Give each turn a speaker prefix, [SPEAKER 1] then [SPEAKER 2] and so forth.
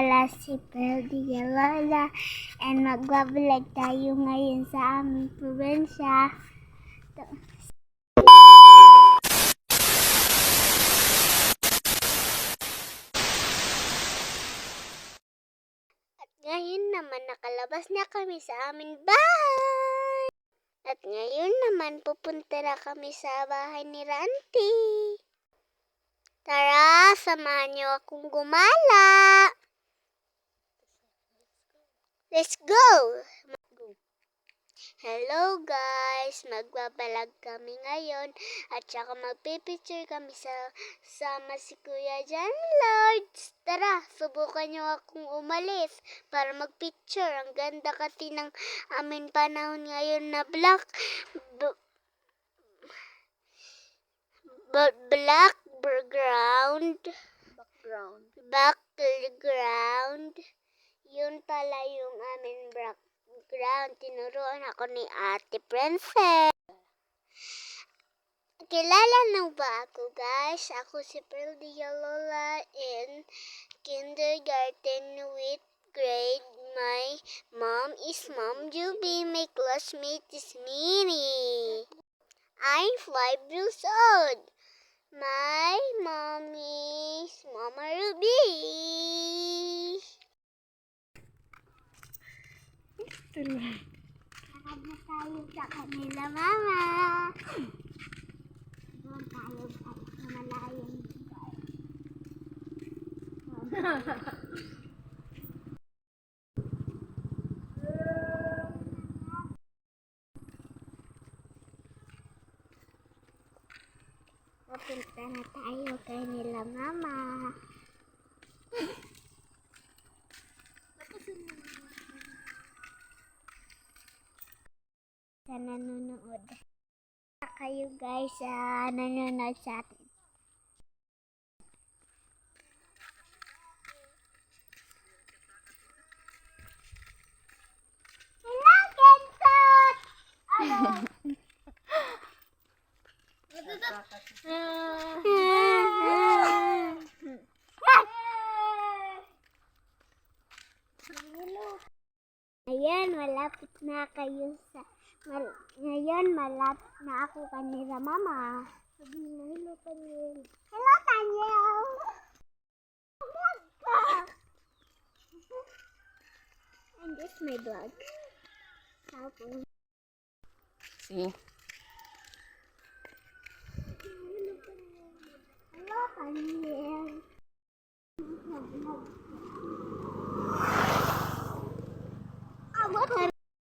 [SPEAKER 1] pala si Peldia Lola and magbablog tayo ngayon sa aming probinsya. At ngayon naman nakalabas na kami sa aming bahay. At ngayon naman pupunta na kami sa bahay ni Ranty. Tara, samahan niyo akong gumala. Let's go! Hello guys! Magbabalag kami ngayon at saka magpipicture kami sama si Kuya John Lords. Tara, subukan niyo akong umalis para magpicture. Ang ganda kasi ng aming panahon ngayon na black background. Yun pala yung aming background. Tinuruan ako ni Ate Princess. Kilala na ba ako guys? Ako si Peldia Lola in kindergarten with grade. My mom is Mom Juby. My classmate is Minnie. I'm 5 years old. My mom is Mama Ruby. Lakad na tayo sa kanila, Mama. Doon tayo sa malayong lugar. Papunta na tayo kay nila, Mama. Sa nanonood. Kayo guys nanonood sa atin. Hello, Kentot! Ngayon, malapit na kayo Ngayon, malapit na ako kanila, Mama. Sabihin mo, hello, Tanyel. Hello, Tanyel! And this is my vlog.
[SPEAKER 2] See?
[SPEAKER 1] Hello, Tanyel.